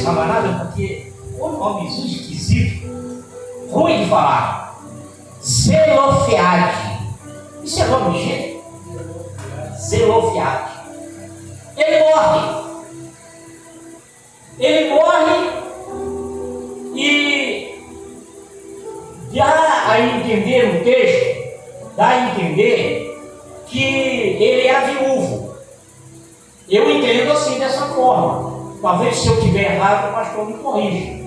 camarada, porque o nomezinho esquisito, ruim de falar. Zelofeade. Isso é nome de gente? Zelofeade. Ele morre. Ele morre e dá a entender o texto, dá a entender que ele era viúvo. Eu entendo assim, dessa forma. Talvez se eu estiver errado, o pastor me corrija.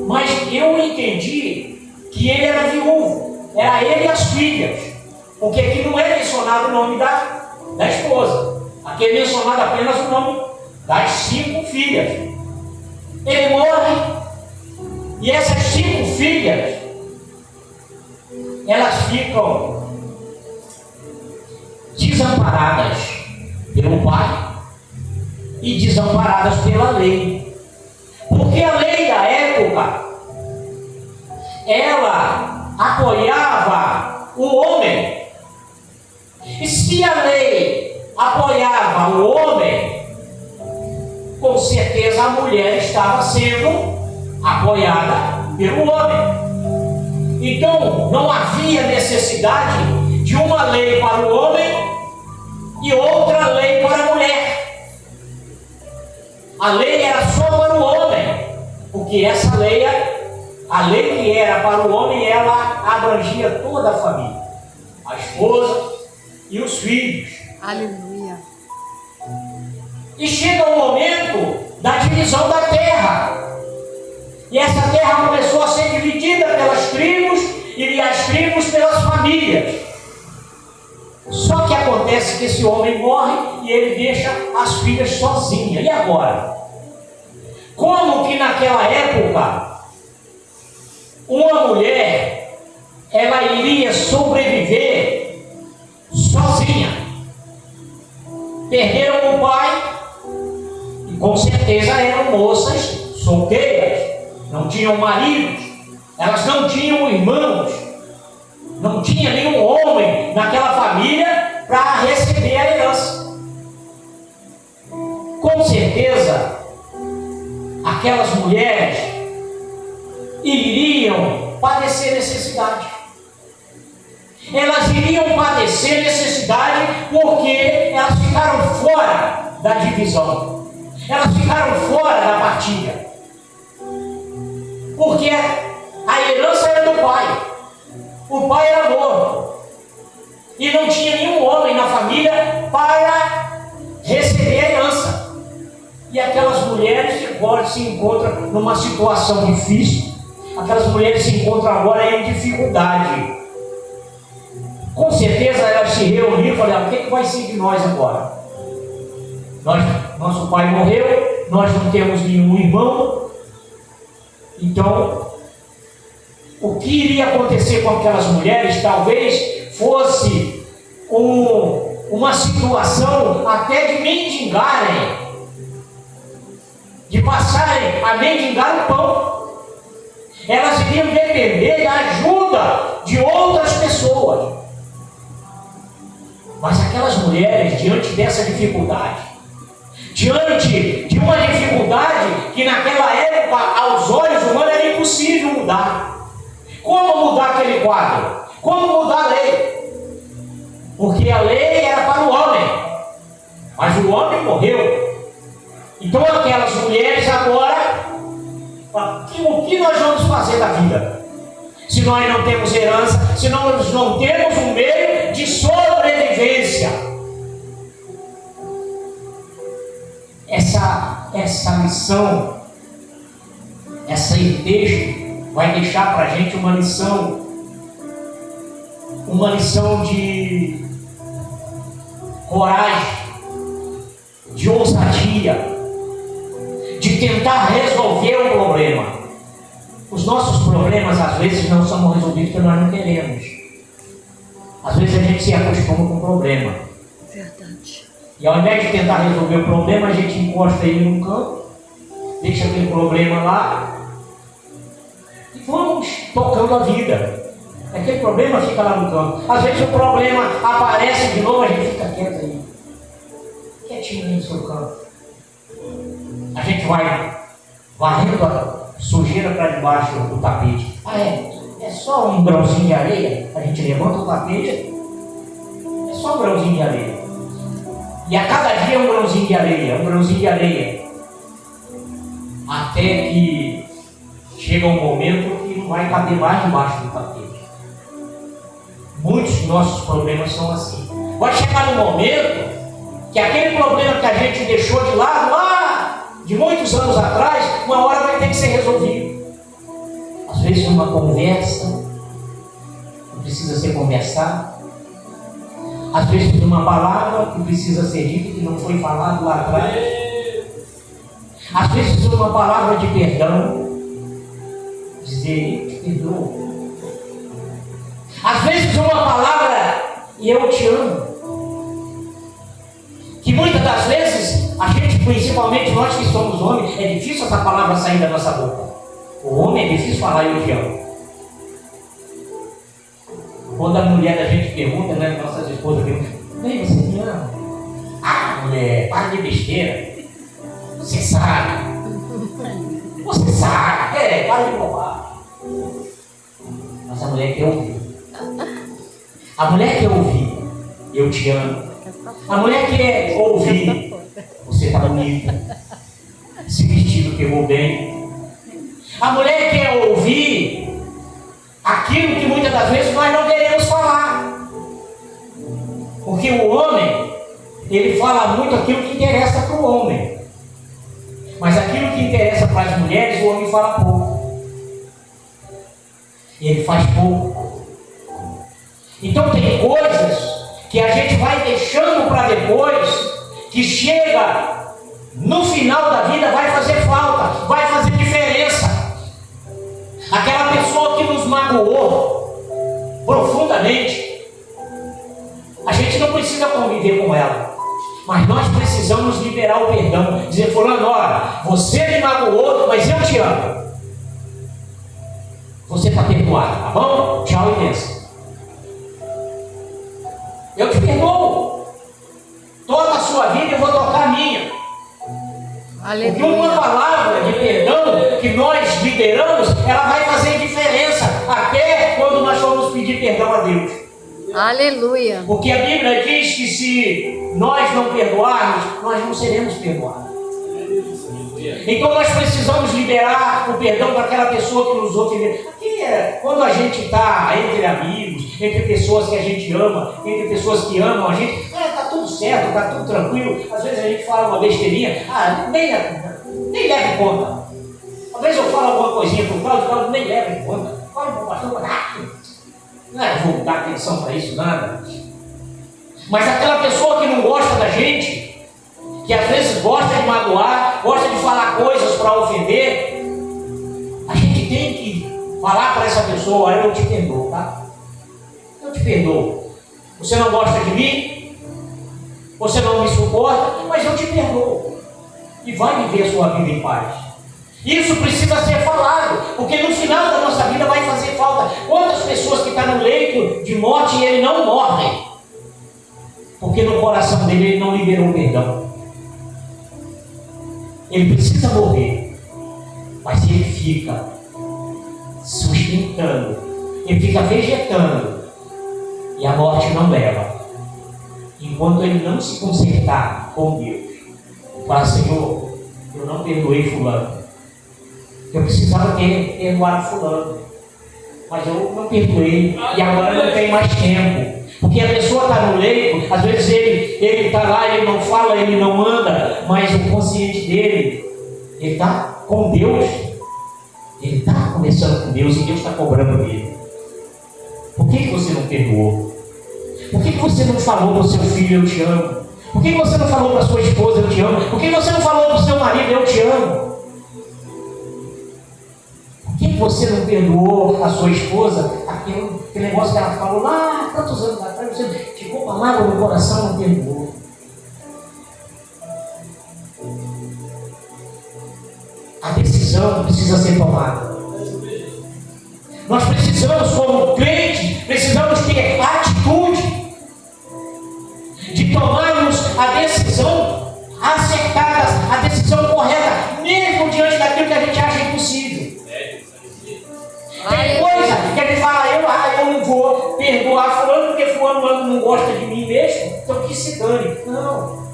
Mas eu entendi que ele era viúvo. Era ele e as filhas. Porque aqui não é mencionado o nome da esposa. Aqui é mencionado apenas o nome das 5 filhas. Ele morre e essas 5 filhas, elas ficam desamparadas pelo pai e desamparadas pela lei. Porque a lei da época, ela apoiava o homem. E se a lei apoiava o homem, com certeza a mulher estava sendo apoiada pelo homem. Então não havia necessidade de uma lei para o homem e outra lei para a mulher. A lei era só para o homem, porque essa lei, a lei que era para o homem, ela abrangia toda a família, a esposa e os filhos. Aleluia. E chega o momento da divisão da terra. E essa terra começou a ser dividida pelas tribos e as tribos pelas famílias. Só que acontece que esse homem morre e ele deixa as filhas sozinhas. E agora? Como que naquela época uma mulher ela iria sobreviver sozinha? Perderam o pai e com certeza eram moças solteiras, não tinham maridos, elas não tinham irmãos, não tinha nenhum homem naquela família para receber a herança. Com certeza aquelas mulheres iriam padecer necessidade. Elas iriam padecer necessidade porque elas ficaram fora da divisão. Elas ficaram fora da partilha. Porque a herança era do pai. O pai era morto. E não tinha nenhum homem na família para receber a herança. E aquelas mulheres agora se encontram numa situação difícil. Aquelas mulheres se encontram agora em dificuldade. Com certeza elas se reuniram e falaram: o que vai ser de nós agora? Nosso pai morreu, nós não temos nenhum irmão. Então, o que iria acontecer com aquelas mulheres talvez fosse uma situação até de mendigarem, de passarem a mendigar o pão. Elas iriam depender da ajuda de outras pessoas. Mas aquelas mulheres, diante dessa dificuldade, diante de uma dificuldade que naquela época, aos olhos humanos, era impossível mudar. Como mudar aquele quadro? Como mudar a lei? Porque a lei era para o homem, mas o homem morreu. Então aquelas mulheres agora, o que nós vamos fazer da vida? Se nós não temos herança, se nós não temos um meio de sobrevivência. Essa lição, esse texto vai deixar para a gente uma lição de coragem, de ousadia, de tentar resolver o problema. Os nossos problemas às vezes não são resolvidos porque nós não queremos. Às vezes a gente se acostuma com o problema. Verdade. E ao invés de tentar resolver o problema, a gente encosta ele num canto, deixa aquele problema lá e vamos tocando a vida. Aquele problema fica lá no canto. Às vezes o problema aparece de novo, a gente fica quieto aí, quietinho aí no seu canto. A gente vai varrendo a sujeira para debaixo do tapete. Ah, é só um grãozinho de areia? A gente levanta o tapete, é só um grãozinho de areia. E a cada dia é um grãozinho de areia, um grãozinho de areia. Até que chega um momento que não vai caber mais debaixo do tapete. Muitos dos nossos problemas são assim. Vai chegar um momento que aquele problema que a gente deixou de lado, lá de muitos anos atrás, uma hora vai ter que ser resolvido. Às vezes uma conversa que precisa ser conversada. Às vezes uma palavra que precisa ser dita que não foi falado lá atrás. Às vezes uma palavra de perdão. Dizer, eu te perdoo. Às vezes uma palavra, e eu te amo. Que muitas das vezes, a gente, principalmente nós que somos homens, é difícil essa palavra sair da nossa boca. O homem é difícil falar eu te amo. Quando a mulher da gente pergunta, né, nossas esposas perguntam, vem, você me ama? Ah, mulher, para de besteira. Você sabe. Você sabe. Para de roubar. Mas a mulher quer ouvir. A mulher quer ouvir, eu te amo. A mulher quer ouvir, você está bonita. Esse vestido pegou bem. A mulher quer ouvir aquilo que muitas das vezes nós não queremos falar. Porque o homem, ele fala muito aquilo que interessa para o homem. Mas aquilo que interessa para as mulheres, o homem fala pouco. E ele faz pouco. Então tem coisas que a gente vai deixando para depois, que chega no final da vida, vai fazer falta, vai fazer diferença. Aquela pessoa que nos magoou profundamente, a gente não precisa conviver com ela, mas nós precisamos liberar o perdão, dizer, fulano, olha, você me magoou, mas eu te amo. Você está perdoado, tá bom? Tchau e benção. Eu te perdoo. Toda a sua vida eu vou tocar a minha. Aleluia. Porque uma palavra de perdão que nós liberamos, ela vai fazer diferença até quando nós formos pedir perdão a Deus. Aleluia. Porque a Bíblia diz que se nós não perdoarmos, nós não seremos perdoados. Então nós precisamos liberar o perdão para aquela pessoa que nos ofendeu. Quando a gente está entre amigos, entre pessoas que a gente ama, entre pessoas que amam a gente, está tudo certo, está tudo tranquilo. Às vezes a gente fala uma besteirinha, nem leve em conta. Às vezes eu falo alguma coisinha para o Cláudio, nem leve em conta. Olha, meu pastor, não vou dar atenção para isso, nada. Mas aquela pessoa que não gosta da gente, que às vezes gosta de magoar, gosta de falar coisas para ofender, a gente tem que falar para essa pessoa, eu te perdoo, tá? Eu te perdoo. Você não gosta de mim, você não me suporta, mas eu te perdoo. E vai viver a sua vida em paz. Isso precisa ser falado, porque no final da nossa vida vai fazer falta. Quantas pessoas que estão no leito de morte e ele não morre? Porque no coração dele ele não liberou o perdão. Ele precisa morrer, mas ele fica sustentando, ele fica vegetando, e a morte não leva, enquanto ele não se consertar com Deus. Fala, Senhor, eu não perdoei fulano, eu precisava ter perdoado fulano, mas eu não perdoei, e agora não tem mais tempo. Porque a pessoa está no leito, às vezes ele está lá, ele não fala, ele não anda, mas o consciente dele, ele está com Deus, ele está conversando com Deus e Deus está cobrando dele. Por que você não perdoou? Por que você não falou para o seu filho, eu te amo? Por que você não falou para a sua esposa, eu te amo? Por que você não falou para o seu marido, eu te amo? Por que você não perdoou a sua esposa, aquele negócio que ela falou lá tantos anos atrás, você ficou com a mágoa no coração, não perdoou? A decisão precisa ser tomada. Nós precisamos, como crentes, precisamos ter a atitude de tomarmos a decisão acertada, a decisão correta, mesmo diante daquilo que a gente gosta de mim mesmo, então que se dane. Não.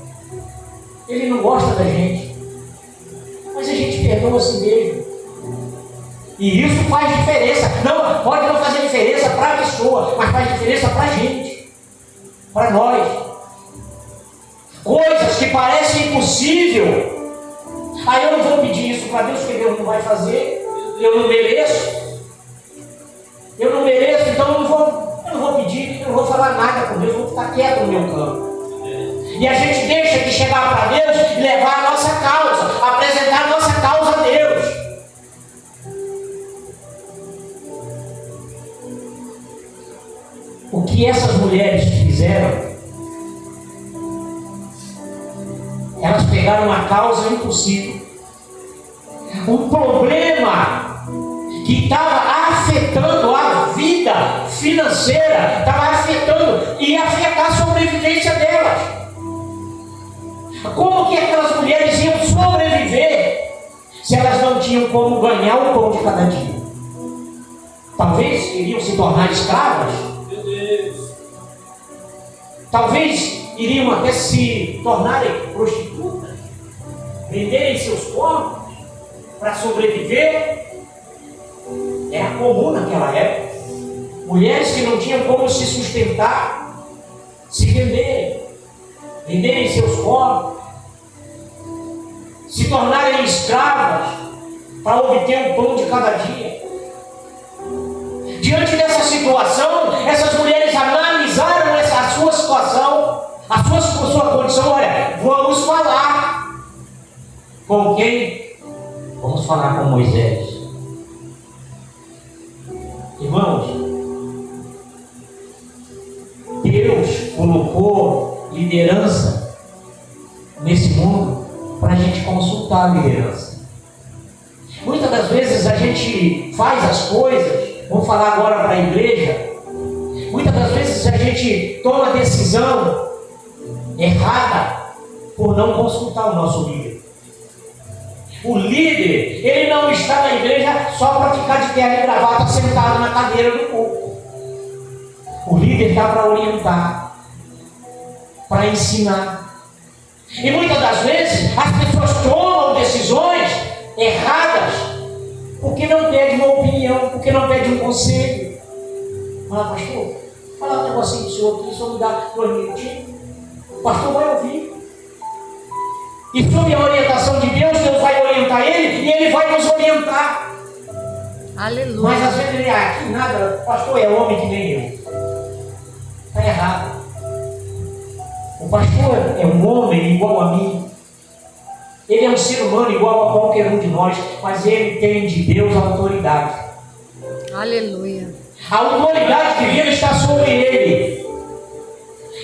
Ele não gosta da gente. Mas a gente perdoa a si mesmo. E isso faz diferença. Não, pode não fazer diferença para a pessoa, mas faz diferença para a gente. Para nós. Coisas que parecem impossível. Aí eu não vou pedir isso para Deus, porque Deus não vai fazer. Eu não mereço. Eu não mereço, então eu não vou pedir, eu não vou falar nada com Deus, eu vou ficar quieto no meu campo. E a gente deixa de chegar para Deus e levar a nossa causa, apresentar a nossa causa a Deus. O que essas mulheres fizeram? Elas pegaram uma causa impossível, um problema que estava afetando a vida financeira, estava afetando e ia afetar a sobrevivência delas. Como que aquelas mulheres iam sobreviver se elas não tinham como ganhar o pão de cada dia? Talvez iriam se tornar escravas. Talvez iriam até se tornarem prostitutas, venderem seus corpos para sobreviver. Era comum naquela época. Mulheres que não tinham como se sustentar, se venderem seus corpos, se tornarem escravas para obter o pão de cada dia. Diante dessa situação, essas mulheres analisaram a sua situação, a sua condição. Olha, vamos falar. Com quem? Vamos falar com Moisés. Irmãos, Deus colocou liderança nesse mundo para a gente consultar a liderança. Muitas das vezes a gente faz as coisas, vamos falar agora para a igreja, muitas das vezes a gente toma decisão errada por não consultar o nosso líder. O líder, ele não está na igreja só para ficar de terno e gravata sentado na cadeira do culto. O líder está para orientar, para ensinar. E muitas das vezes as pessoas tomam decisões erradas porque não pedem uma opinião, porque não pedem um conselho. Fala, pastor, fala um negocinho do senhor aqui, o senhor me dá 2 minutinhos. O pastor vai ouvir. E sob a orientação de Deus, Deus vai orientar ele e ele vai nos orientar. Aleluia. Mas às vezes ele aqui nada, o pastor é homem que nem eu. Está errado. O pastor é um homem igual a mim. Ele é um ser humano igual a qualquer um de nós, mas ele tem de Deus a autoridade. Aleluia. A autoridade divina está sobre ele.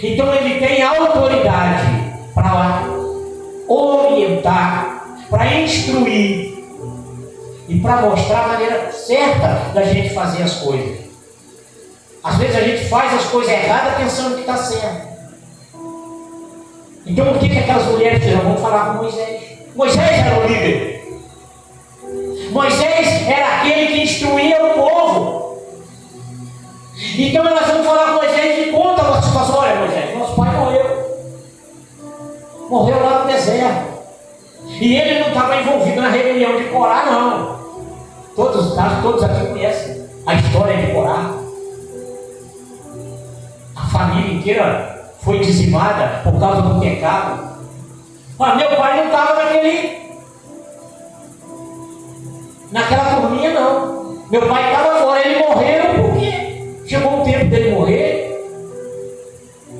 Então ele tem autoridade para orientar, para instruir e para mostrar a maneira certa da gente fazer as coisas. Às vezes a gente faz as coisas erradas pensando que está certo. Então o que aquelas mulheres fizeram? Vamos falar com Moisés. Moisés era o líder. Moisés era aquele que instruía o povo. Então elas vão falar com Moisés e conta a situação. Olha, Moisés, nosso pai morreu lá no deserto. E ele não estava envolvido na rebelião de Corá, não. Todos aqui conhecem a história de Corá. A família inteira foi dizimada por causa do pecado. Mas meu pai não estava naquela turminha, não. Meu pai estava fora, ele morreu porque chegou o tempo dele morrer.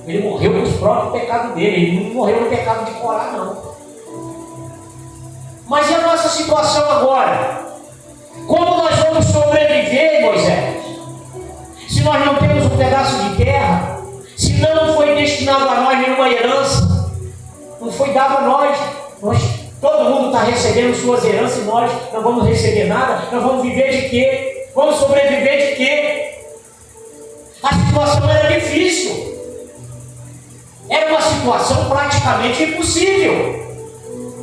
Ele morreu pelos próprios pecados dele, ele não morreu no pecado de Corá, não. Mas e a nossa situação agora? Como nós vamos sobreviver, Moisés? Se nós não temos um pedaço de terra, se não foi destinado a nós nenhuma herança, não foi dado a nós, todo mundo está recebendo suas heranças e nós não vamos receber nada, nós vamos viver de quê? Vamos sobreviver de quê? A situação era difícil. Era uma situação praticamente impossível.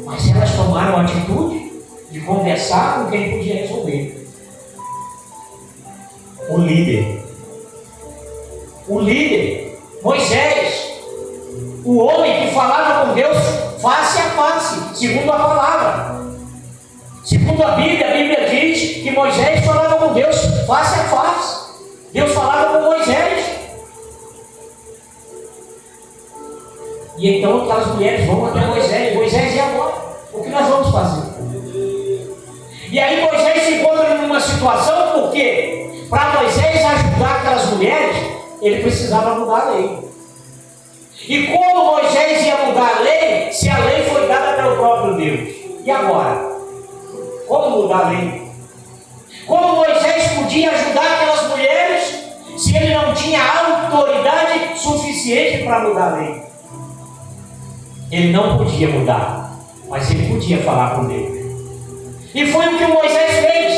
Mas elas tomaram a atitude de conversar com quem podia resolver. O líder. Moisés, o homem que falava com Deus face a face, segundo a palavra. Segundo a Bíblia diz que Moisés falava com Deus face a face. Deus falava com Moisés. E então aquelas mulheres vão até Moisés. Moisés, e agora? O que nós vamos fazer? E aí Moisés se encontra numa situação, porque para Moisés ajudar aquelas mulheres, ele precisava mudar a lei. E como Moisés ia mudar a lei, se a lei foi dada pelo próprio Deus? E agora? Como mudar a lei? Como Moisés podia ajudar aquelas mulheres, se ele não tinha autoridade suficiente para mudar a lei? Ele não podia mudar, mas ele podia falar com Deus. E foi o que Moisés fez.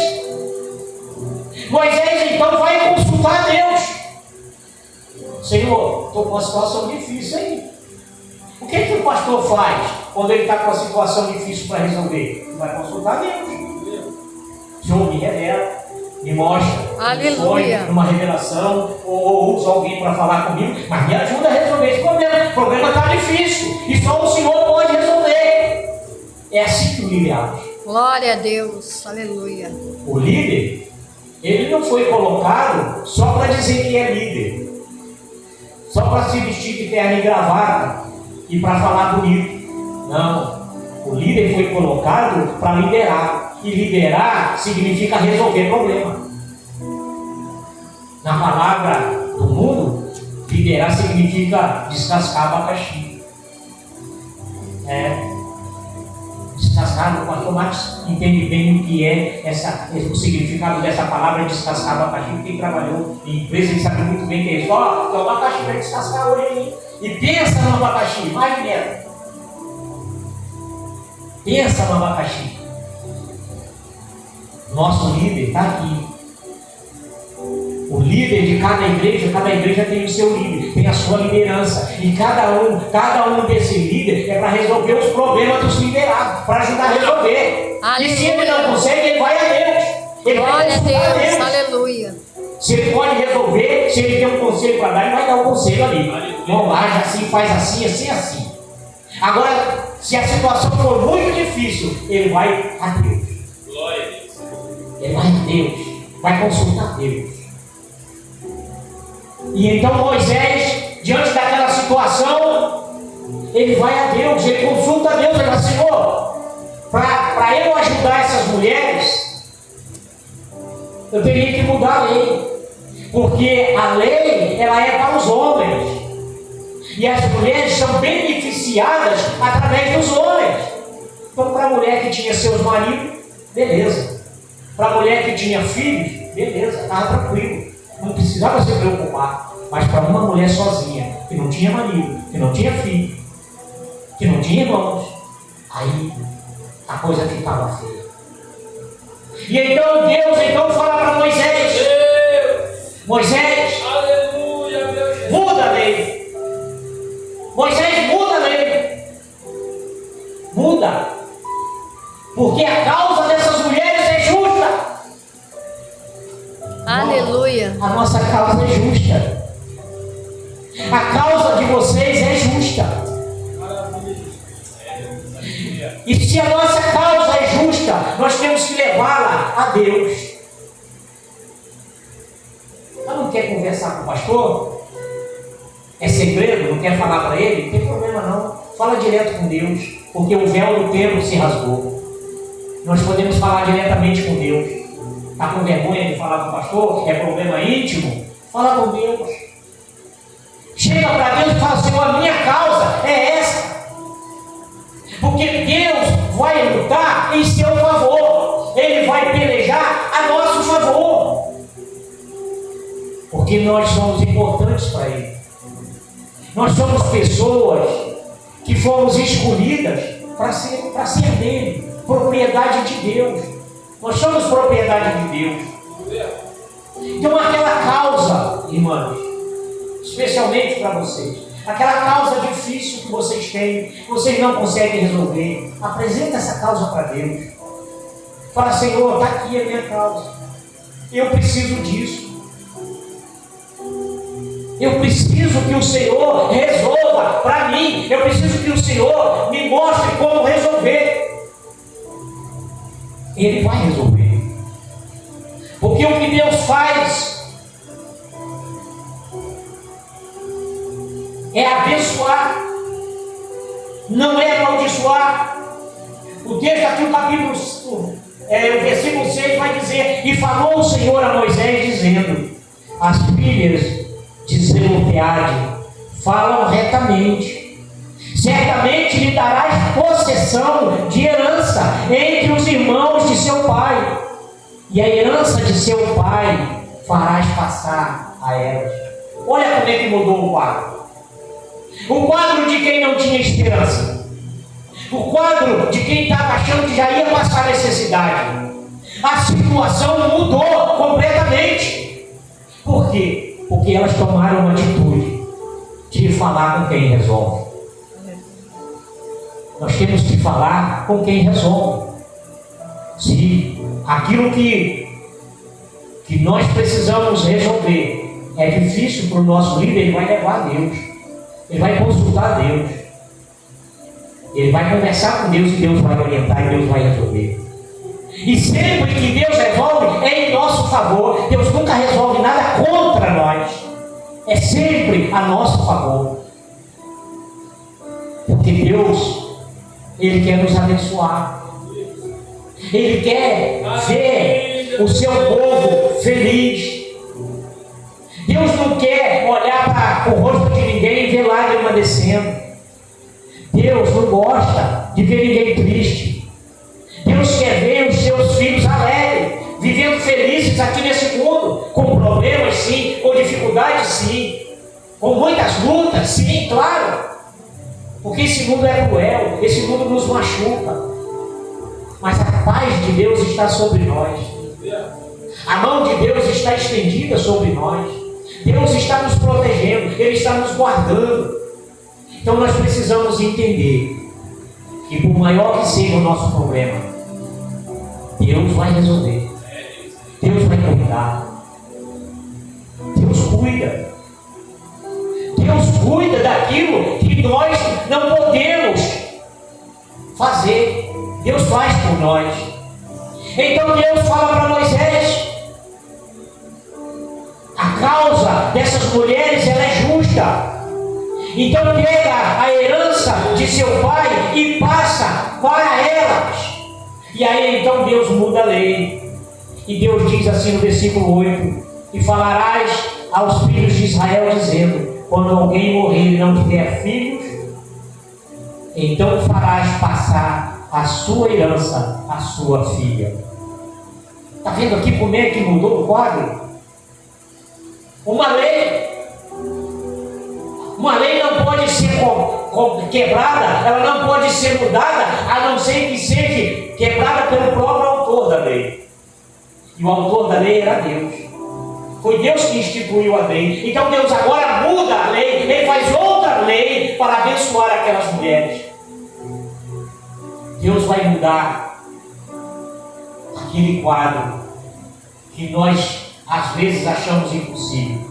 Moisés então vai consultar Deus. Senhor, estou com uma situação difícil aí. O que o pastor faz quando ele está com uma situação difícil para resolver? Ele vai consultar Deus. Senhor, me revela, me mostra. Aleluia. Uma revelação, ou usa alguém para falar comigo, mas me ajuda a resolver esse problema. O problema está difícil e só o Senhor pode resolver. É assim que o líder age. Glória a Deus, aleluia. O líder, ele não foi colocado só para dizer que é líder, só para se vestir de terno e gravata e para falar bonito. Não, o líder foi colocado para liderar, e liderar significa resolver problema. Na palavra do mundo, liderar significa descascar abacaxi. Descascar, o pastor Marcos entende bem o que é o significado dessa palavra descascar abacaxi. Quem trabalhou em empresa, ele sabe muito bem que é isso. Ó, o abacaxi vai descascar hoje aí. E pensa no abacaxi, mais dinheiro. Pensa no abacaxi. Nosso líder está aqui. O líder de cada igreja tem o seu líder, tem a sua liderança. E cada um desse líder é para resolver os problemas dos liderados, para ajudar a resolver. Aleluia. E se ele não consegue, ele vai a Deus. Ele Glória vai a Deus, Deus. aleluia. Se ele pode resolver, se ele tem um conselho para dar, ele vai dar um conselho ali. Não age assim, faz assim, assim, assim. Agora, se a situação for muito difícil, ele vai a Deus. Glória a Deus. Ele vai a Deus, vai consultar Deus. E então Moisés, diante daquela situação, ele vai a Deus, ele consulta a Deus, ele fala: Senhor, para eu ajudar essas mulheres, eu teria que mudar a lei, porque a lei, ela é para os homens, e as mulheres são beneficiadas através dos homens. Então, para a mulher que tinha seus maridos, beleza. Para a mulher que tinha filhos, beleza, estava tranquilo, não precisava se preocupar. Mas para uma mulher sozinha, que não tinha marido, que não tinha filho, que não tinha irmãos, aí a coisa ficava feia. E então Deus fala para Moisés: Moisés, Aleluia, meu Jesus. muda a lei. Moisés, muda a lei. Muda. Porque a causa dessas mulheres é justa. Aleluia. A nossa causa é justa. A causa de vocês é justa. E se a nossa causa é justa, nós temos que levá-la a Deus. Ela não quer conversar com o pastor? É segredo? Não quer falar para ele? Não tem problema não. Fala direto com Deus, porque o véu do templo se rasgou. Nós podemos falar diretamente com Deus. Está com vergonha de falar com o pastor? É problema íntimo? Fala com Deus. Chega para Deus e fala: Senhor, a minha causa é essa. Porque Deus vai lutar em seu favor. Ele vai pelejar a nosso favor. Porque nós somos importantes para Ele. Nós somos pessoas que fomos escolhidas para ser dele. Propriedade de Deus. Nós somos propriedade de Deus. Então aquela causa, irmãos, especialmente para vocês, aquela causa difícil que vocês têm, que vocês não conseguem resolver, apresenta essa causa para Deus. Fala: Senhor, está aqui a minha causa, eu preciso disso. Eu preciso que o Senhor resolva para mim. Eu preciso que o Senhor me mostre como resolver. Ele vai resolver. Porque o que Deus faz é abençoar, não é amaldiçoar. O texto aqui, o versículo 6 vai dizer: e falou o Senhor a Moisés dizendo: as filhas de Zelopeade falam retamente, certamente lhe darás possessão de herança entre os irmãos de seu pai, e a herança de seu pai farás passar a elas. Olha como é que mudou o quadro. O quadro de quem não tinha esperança, o quadro de quem estava achando que já ia passar necessidade. A situação mudou completamente. Por quê? Porque elas tomaram uma atitude de falar com quem resolve. Nós temos que falar com quem resolve. Se aquilo que nós precisamos resolver é difícil para o nosso líder, ele vai levar a Deus. Ele vai consultar a Deus. Ele vai conversar com Deus e Deus vai orientar e Deus vai resolver. E sempre que Deus resolve, é em nosso favor. Deus nunca resolve nada contra nós. É sempre a nosso favor. Porque Deus, Ele quer nos abençoar. Ele quer ver o seu povo feliz. Deus não quer olhar para o rosto de ninguém e ver lágrima descendo. Deus não gosta de ver ninguém triste. Deus quer ver os seus filhos alegres, vivendo felizes aqui nesse mundo, com problemas sim, com dificuldades sim, com muitas lutas sim, claro. Porque esse mundo é cruel, esse mundo nos machuca. Mas a paz de Deus está sobre nós. A mão de Deus está estendida sobre nós. Deus está nos protegendo, Ele está nos guardando. Então nós precisamos entender que por maior que seja o nosso problema, Deus vai resolver. Deus vai cuidar. Deus cuida. Deus cuida daquilo que nós não podemos fazer. Deus faz por nós. Então Deus fala para Moisés: a causa dessas mulheres ela é justa. Então pega a herança de seu pai e passa para elas. E aí então Deus muda a lei. E Deus diz assim no versículo 8: e falarás aos filhos de Israel dizendo: quando alguém morrer e não tiver filhos, então farás passar a sua herança à sua filha. Está vendo aqui como é que mudou o quadro? Uma lei não pode ser quebrada, ela não pode ser mudada, a não ser que seja quebrada pelo próprio autor da lei. E o autor da lei era Deus. Foi Deus que instituiu a lei. Então Deus agora muda a lei, Ele faz outra lei para abençoar aquelas mulheres. Deus vai mudar aquele quadro que nós às vezes achamos impossível.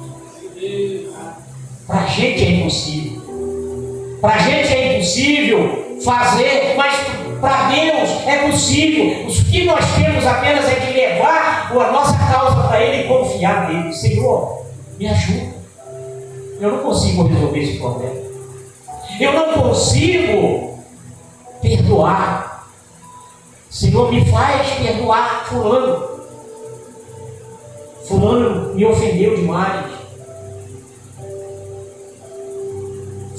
Para a gente é impossível. Para a gente é impossível fazer, mas para Deus é possível. O que nós temos apenas é que levar a nossa causa para Ele e confiar nele. Senhor, me ajuda. Eu não consigo resolver esse problema. Eu não consigo perdoar. Senhor, me faz perdoar fulano. Fulano me ofendeu demais.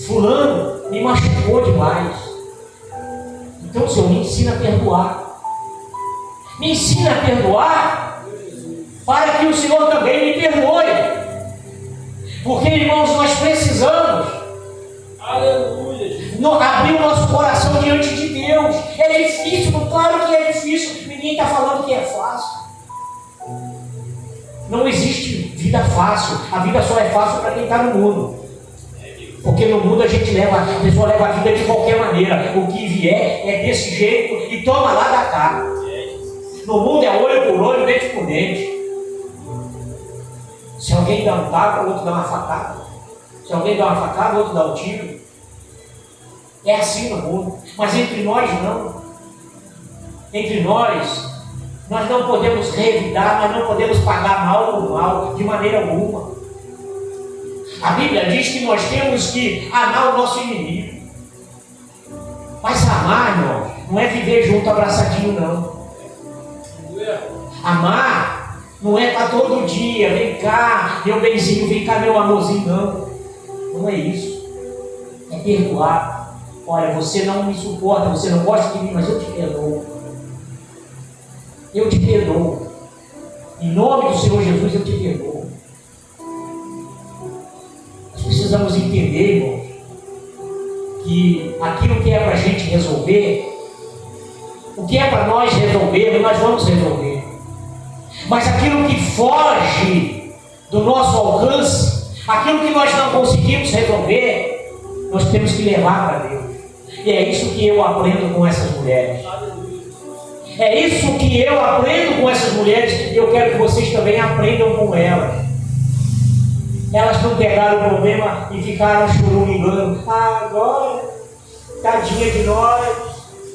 Fulano me machucou demais. Então, Senhor, me ensina a perdoar. Me ensina a perdoar para que o Senhor também me perdoe. Porque, irmãos, nós precisamos abrir o nosso coração diante de Deus. É difícil, claro que é difícil. Ninguém está falando que é fácil. Não existe vida fácil. A vida só é fácil para quem está no mundo. Porque no mundo a pessoa leva a vida de qualquer maneira. O que vier é desse jeito e toma lá da cá. No mundo é olho por olho, dente por dente. Se alguém dá um tapa, o outro dá uma facada. Se alguém dá uma facada, o outro dá um tiro. É assim no mundo. Mas entre nós não. Entre nós não podemos revidar, nós não podemos pagar mal por mal, de maneira alguma. A Bíblia diz que nós temos que amar o nosso inimigo. Mas amar, irmão, não é viver junto abraçadinho, não. Amar não é estar todo dia, vem cá, meu benzinho, vem cá, meu amorzinho, não. Não é isso. É perdoar. Olha, você não me suporta, você não gosta de mim, mas eu te perdoo. Eu te perdoo. Em nome do Senhor Jesus, eu te perdoo. Nós precisamos entender, irmãos, que aquilo que é para a gente resolver, o que é para nós resolver, nós vamos resolver. Mas aquilo que foge do nosso alcance, aquilo que nós não conseguimos resolver, nós temos que levar para Deus. E é isso que eu aprendo com essas mulheres. É isso que eu aprendo com essas mulheres e eu quero que vocês também aprendam com elas. Elas não pegaram o problema e ficaram choramingando. Ah, agora, tadinha de nós.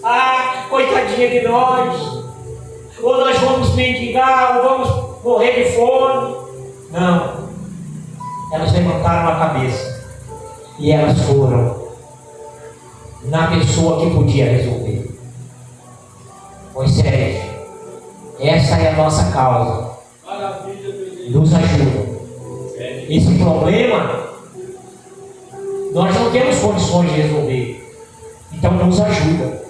Ah, coitadinha de nós. Ou nós vamos mendigar, ou vamos morrer de fome. Não. Elas levantaram a cabeça e elas foram na pessoa que podia resolver. Moisés, essa é a nossa causa. Nos ajuda. Esse problema nós não temos condições de resolver. Então nos ajuda.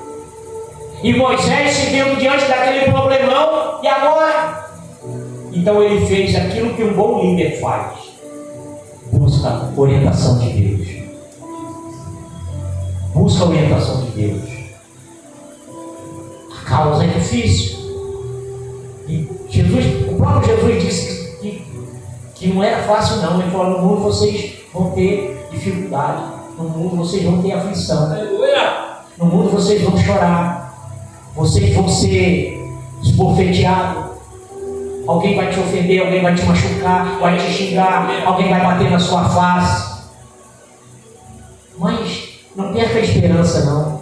E Moisés se vendo diante daquele problemão, e agora? Então ele fez aquilo que um bom líder faz. Busca orientação de Deus. Busca orientação de Deus. A causa é difícil. E o próprio Jesus disse que não era fácil não. Ele falou, no mundo vocês vão ter dificuldade. No mundo vocês vão ter aflição. No mundo vocês vão chorar. Vocês vão ser esbofeteados. Alguém vai te ofender, alguém vai te machucar, vai te xingar, alguém vai bater na sua face. Mas não perca a esperança não.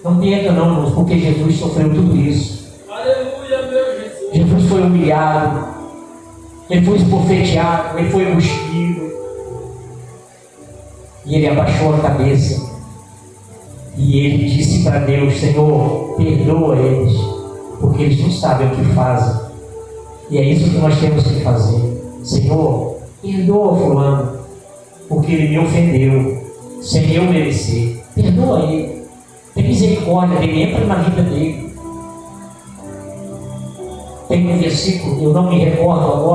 Não perca não, irmãos, porque Jesus sofreu tudo isso. Aleluia, meu Jesus. Jesus foi humilhado, ele foi esbofeteado, ele foi cuspido. E ele abaixou a cabeça. E ele disse para Deus, Senhor, perdoa eles, porque eles não sabem o que fazem. E é isso que nós temos que fazer. Senhor, perdoa fulano, porque ele me ofendeu, sem eu merecer. Perdoa ele. Tem misericórdia dele, entra na vida dele. Tem um versículo, eu não me recordo agora.